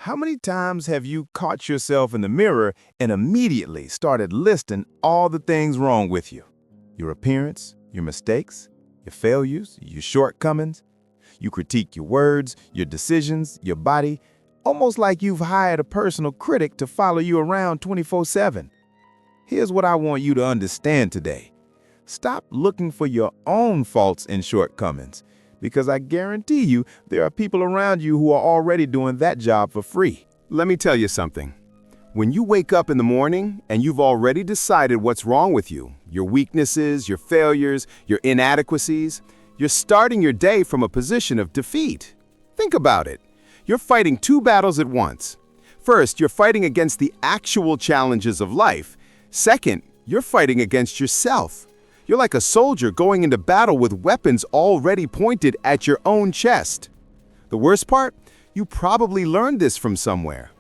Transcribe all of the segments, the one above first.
How many times have you caught yourself in the mirror and immediately started listing all the things wrong with you? Your appearance, your mistakes, your failures, your shortcomings. You critique your words, your decisions, your body, almost like you've hired a personal critic to follow you around 24/7. Here's what I want you to understand today. Stop looking for your own faults and shortcomings, because I guarantee you there are people around you who are already doing that job for free. Let me tell you something. When you wake up in the morning and you've already decided what's wrong with you, your weaknesses, your failures, your inadequacies, you're starting your day from a position of defeat. Think about it. You're fighting two battles at once. First, you're fighting against the actual challenges of life. Second, you're fighting against yourself. You're like a soldier going into battle with weapons already pointed at your own chest. The worst part? You probably learned this from somewhere.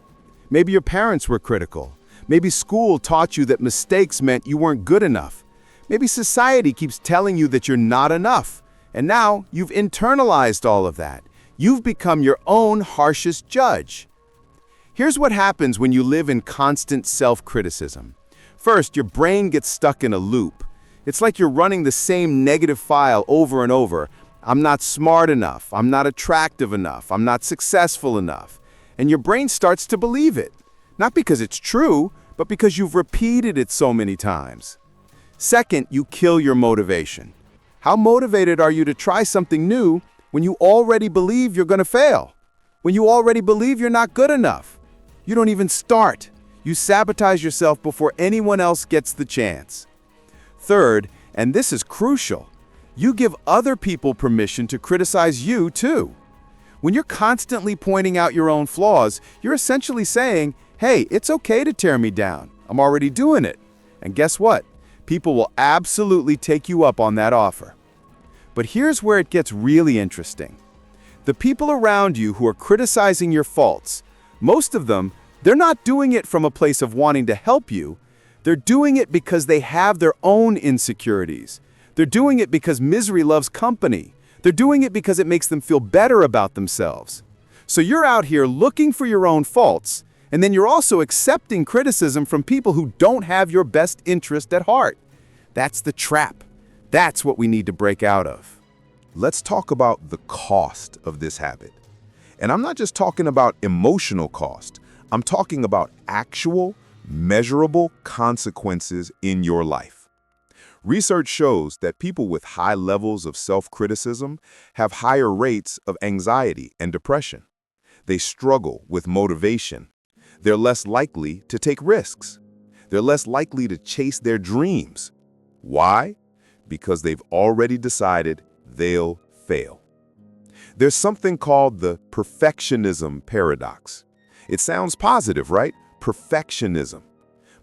Maybe your parents were critical. Maybe school taught you that mistakes meant you weren't good enough. Maybe society keeps telling you that you're not enough. And now you've internalized all of that. You've become your own harshest judge. Here's what happens when you live in constant self-criticism. First, your brain gets stuck in a loop. It's like you're running the same negative file over and over. I'm not smart enough. I'm not attractive enough. I'm not successful enough. And your brain starts to believe it. Not because it's true, but because you've repeated it so many times. Second, you kill your motivation. How motivated are you to try something new when you already believe you're going to fail? When you already believe you're not good enough? You don't even start. You sabotage yourself before anyone else gets the chance. Third, and this is crucial, you give other people permission to criticize you too. When you're constantly pointing out your own flaws, you're essentially saying, hey, it's okay to tear me down. I'm already doing it. And guess what? People will absolutely take you up on that offer. But here's where it gets really interesting. The people around you who are criticizing your faults, most of them, they're not doing it from a place of wanting to help you. They're doing it because they have their own insecurities. They're doing it because misery loves company. They're doing it because it makes them feel better about themselves. So you're out here looking for your own faults, and then you're also accepting criticism from people who don't have your best interest at heart. That's the trap. That's what we need to break out of. Let's talk about the cost of this habit. And I'm not just talking about emotional cost. I'm talking about actual, measurable consequences in your life. Research shows that people with high levels of self-criticism have higher rates of anxiety and depression. They struggle with motivation. They're less likely to take risks. They're less likely to chase their dreams. Why? Because they've already decided they'll fail. There's something called the perfectionism paradox. It sounds positive, right? Perfectionism.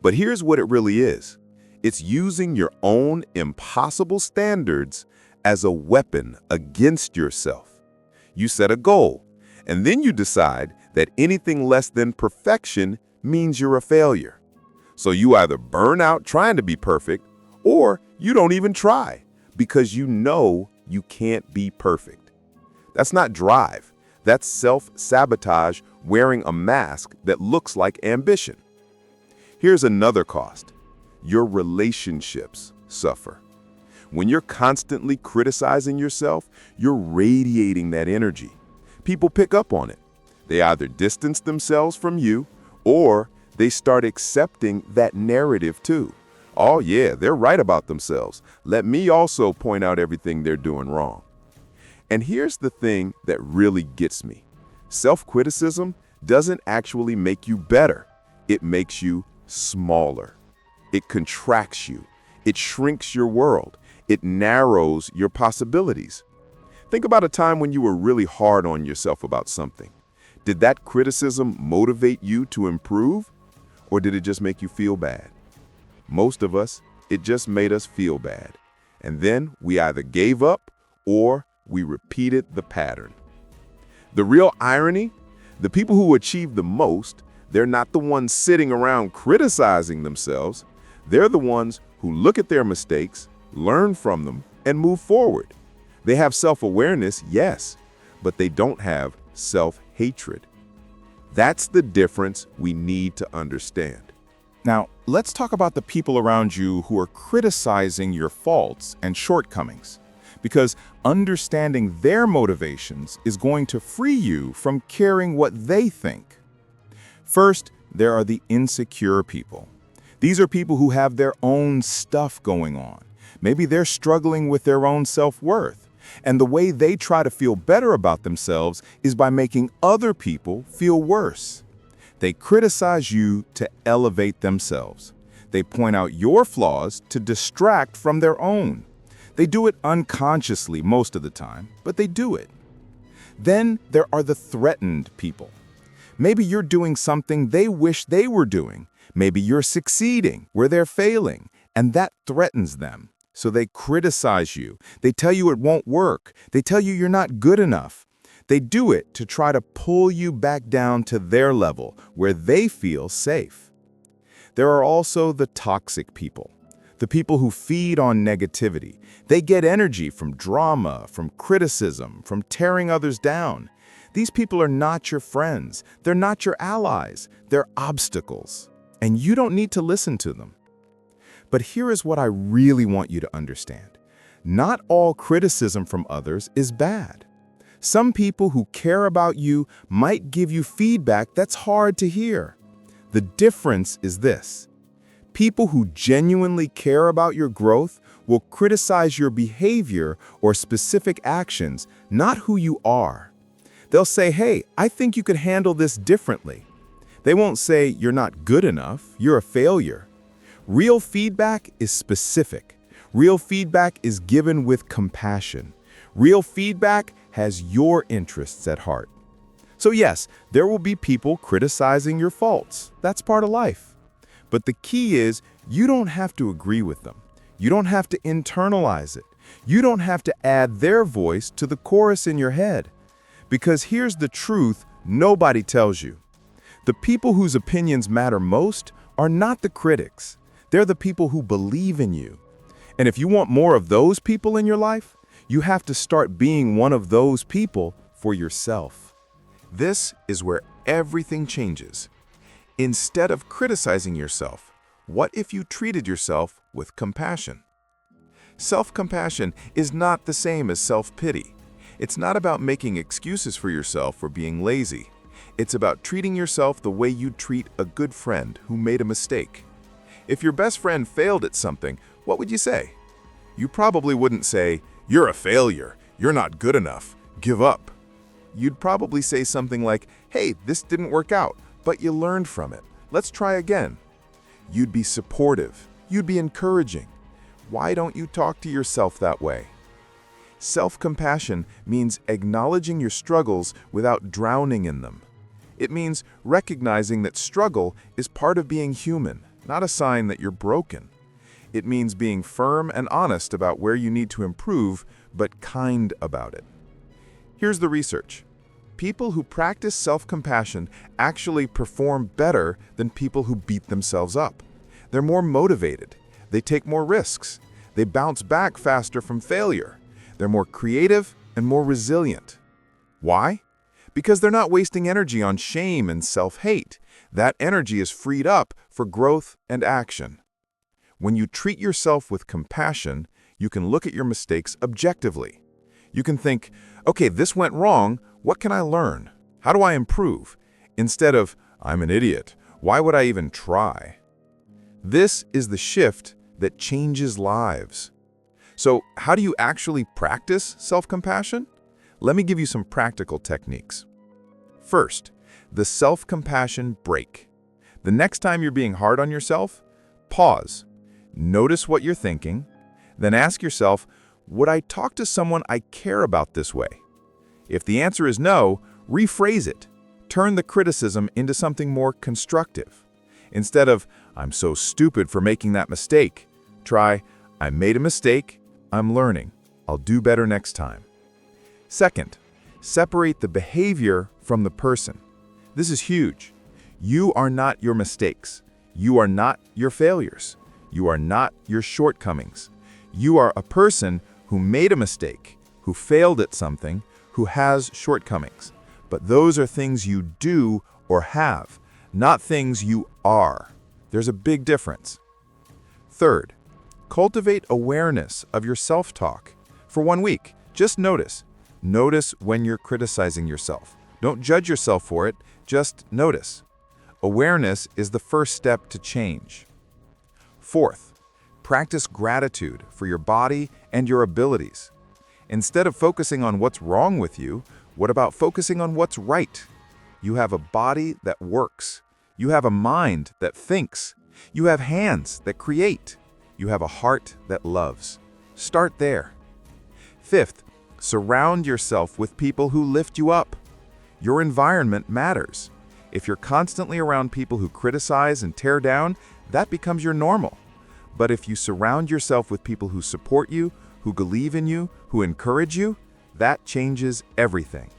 But here's what it really is. It's using your own impossible standards as a weapon against yourself. You set a goal, and then you decide that anything less than perfection means you're a failure. So you either burn out trying to be perfect, or you don't even try because you know you can't be perfect. That's not drive. That's self-sabotage wearing a mask that looks like ambition. Here's another cost. Your relationships suffer. When you're constantly criticizing yourself, you're radiating that energy. People pick up on it. They either distance themselves from you, or they start accepting that narrative too. Oh yeah, they're right about themselves. Let me also point out everything they're doing wrong. And here's the thing that really gets me. Self-criticism doesn't actually make you better. It makes you smaller. It contracts you. It shrinks your world. It narrows your possibilities. Think about a time when you were really hard on yourself about something. Did that criticism motivate you to improve, or did it just make you feel bad? Most of us, it just made us feel bad. And then we either gave up or we repeated the pattern. The real irony, the people who achieve the most, they're not the ones sitting around criticizing themselves. They're the ones who look at their mistakes, learn from them, and move forward. They have self-awareness, yes, but they don't have self-hatred. That's the difference we need to understand. Now, let's talk about the people around you who are criticizing your faults and shortcomings, because understanding their motivations is going to free you from caring what they think. First, there are the insecure people. These are people who have their own stuff going on. Maybe they're struggling with their own self-worth, and the way they try to feel better about themselves is by making other people feel worse. They criticize you to elevate themselves. They point out your flaws to distract from their own. They do it unconsciously most of the time, but they do it. Then there are the threatened people. Maybe you're doing something they wish they were doing. Maybe you're succeeding where they're failing, and that threatens them. So they criticize you. They tell you it won't work. They tell you you're not good enough. They do it to try to pull you back down to their level, where they feel safe. There are also the toxic people, the people who feed on negativity. They get energy from drama, from criticism, from tearing others down. These people are not your friends. They're not your allies. They're obstacles, and you don't need to listen to them. But here is what I really want you to understand. Not all criticism from others is bad. Some people who care about you might give you feedback that's hard to hear. The difference is this. People who genuinely care about your growth will criticize your behavior or specific actions, not who you are. They'll say, hey, I think you could handle this differently. They won't say you're not good enough, you're a failure. Real feedback is specific. Real feedback is given with compassion. Real feedback has your interests at heart. So yes, there will be people criticizing your faults. That's part of life. But the key is you don't have to agree with them. You don't have to internalize it. You don't have to add their voice to the chorus in your head. Because here's the truth nobody tells you. The people whose opinions matter most are not the critics. They're the people who believe in you. And if you want more of those people in your life, you have to start being one of those people for yourself. This is where everything changes. Instead of criticizing yourself, what if you treated yourself with compassion? Self-compassion is not the same as self-pity. It's not about making excuses for yourself for being lazy. It's about treating yourself the way you'd treat a good friend who made a mistake. If your best friend failed at something, what would you say? You probably wouldn't say, "You're a failure, you're not good enough, give up." You'd probably say something like, "Hey, this didn't work out, but you learned from it. Let's try again." You'd be supportive. You'd be encouraging. Why don't you talk to yourself that way? Self-compassion means acknowledging your struggles without drowning in them. It means recognizing that struggle is part of being human, not a sign that you're broken. It means being firm and honest about where you need to improve, but kind about it. Here's the research. People who practice self-compassion actually perform better than people who beat themselves up. They're more motivated. They take more risks. They bounce back faster from failure. They're more creative and more resilient. Why? Because they're not wasting energy on shame and self-hate. That energy is freed up for growth and action. When you treat yourself with compassion, you can look at your mistakes objectively. You can think, okay, this went wrong. What can I learn? How do I improve? Instead of, I'm an idiot. Why would I even try? This is the shift that changes lives. So how do you actually practice self-compassion? Let me give you some practical techniques. First, the self-compassion break. The next time you're being hard on yourself, pause. Notice what you're thinking. Then ask yourself, would I talk to someone I care about this way? If the answer is no, rephrase it. Turn the criticism into something more constructive. Instead of, I'm so stupid for making that mistake, try, I made a mistake, I'm learning. I'll do better next time. Second, separate the behavior from the person. This is huge. You are not your mistakes. You are not your failures. You are not your shortcomings. You are a person who made a mistake, who failed at something, who has shortcomings. But those are things you do or have, not things you are. There's a big difference. Third, cultivate awareness of your self-talk. For 1 week, just notice. Notice when you're criticizing yourself. Don't judge yourself for it, just notice. Awareness is the first step to change. Fourth, practice gratitude for your body and your abilities. Instead of focusing on what's wrong with you, what about focusing on what's right? You have a body that works. You have a mind that thinks. You have hands that create. You have a heart that loves. Start there. Fifth, surround yourself with people who lift you up. Your environment matters. If you're constantly around people who criticize and tear down, that becomes your normal. But if you surround yourself with people who support you, who believe in you, who encourage you, that changes everything.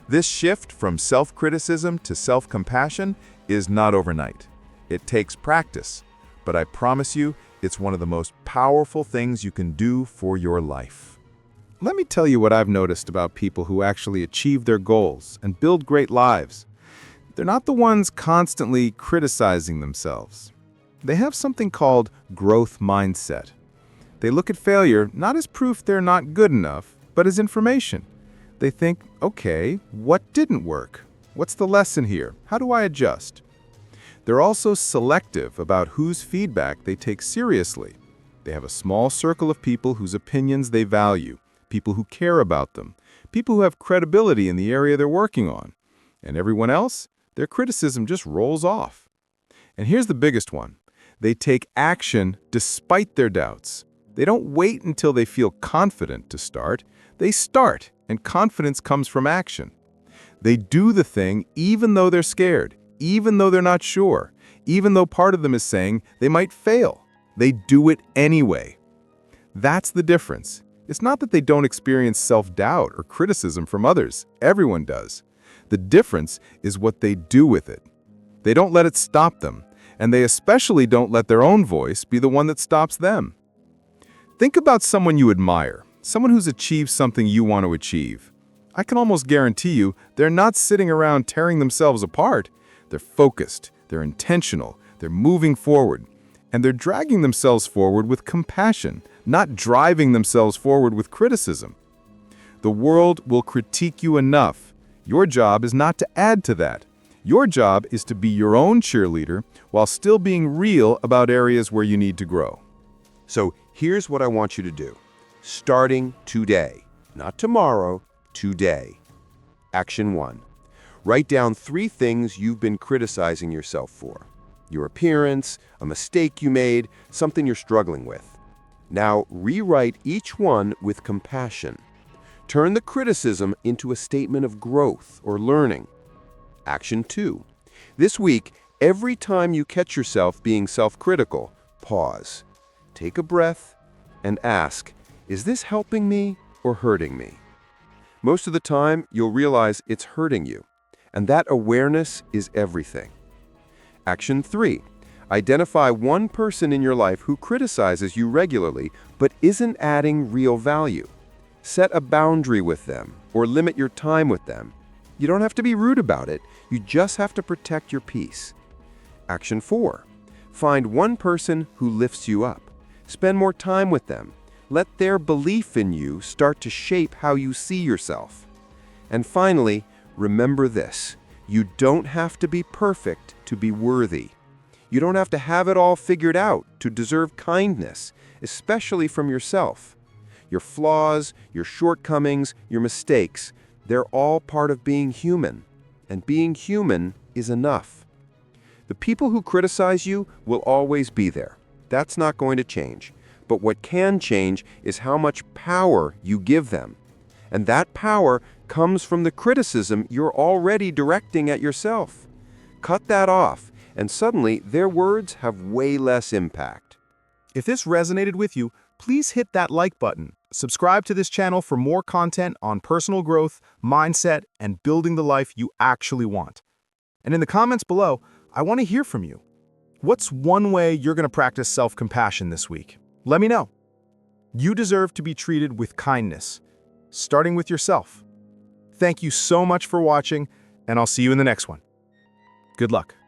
This shift from self-criticism to self-compassion is not overnight. It takes practice, but I promise you, it's one of the most powerful things you can do for your life. Let me tell you what I've noticed about people who actually achieve their goals and build great lives. They're not the ones constantly criticizing themselves. They have something called growth mindset. They look at failure not as proof they're not good enough, but as information. They think, okay, what didn't work? What's the lesson here? How do I adjust? They're also selective about whose feedback they take seriously. They have a small circle of people whose opinions they value, people who care about them, people who have credibility in the area they're working on. And everyone else, their criticism just rolls off. And here's the biggest one. They take action despite their doubts. They don't wait until they feel confident to start. They start, and confidence comes from action. They do the thing even though they're scared, even though they're not sure, even though part of them is saying they might fail. They do it anyway. That's the difference. It's not that they don't experience self-doubt or criticism from others. Everyone does. The difference is what they do with it. They don't let it stop them, and they especially don't let their own voice be the one that stops them. Think about someone you admire, someone who's achieved something you want to achieve. I can almost guarantee you they're not sitting around tearing themselves apart. They're focused, they're intentional, they're moving forward, and they're dragging themselves forward with compassion, not driving themselves forward with criticism. The world will critique you enough. Your job is not to add to that. Your job is to be your own cheerleader while still being real about areas where you need to grow. So here's what I want you to do. Starting today, not tomorrow, today. Action 1. Write down 3 things you've been criticizing yourself for. Your appearance, a mistake you made, something you're struggling with. Now rewrite each one with compassion. Turn the criticism into a statement of growth or learning. Action 2. This week, every time you catch yourself being self-critical, pause. Take a breath and ask, is this helping me or hurting me? Most of the time, you'll realize it's hurting you, and that awareness is everything. Action 3. Identify one person in your life who criticizes you regularly but isn't adding real value. Set a boundary with them or limit your time with them. You don't have to be rude about it, you just have to protect your peace. Action 4. Find one person who lifts you up. Spend more time with them. Let their belief in you start to shape how you see yourself. And finally, remember this. You don't have to be perfect to be worthy. You don't have to have it all figured out to deserve kindness, especially from yourself. Your flaws, your shortcomings, your mistakes, they're all part of being human. And being human is enough. The people who criticize you will always be there. That's not going to change. But what can change is how much power you give them. And that power comes from the criticism you're already directing at yourself. Cut that off, and suddenly their words have way less impact. If this resonated with you, please hit that like button. Subscribe to this channel for more content on personal growth, mindset, and building the life you actually want. And in the comments below, I want to hear from you. What's one way you're going to practice self-compassion this week? Let me know. You deserve to be treated with kindness, starting with yourself. Thank you so much for watching, and I'll see you in the next one. Good luck.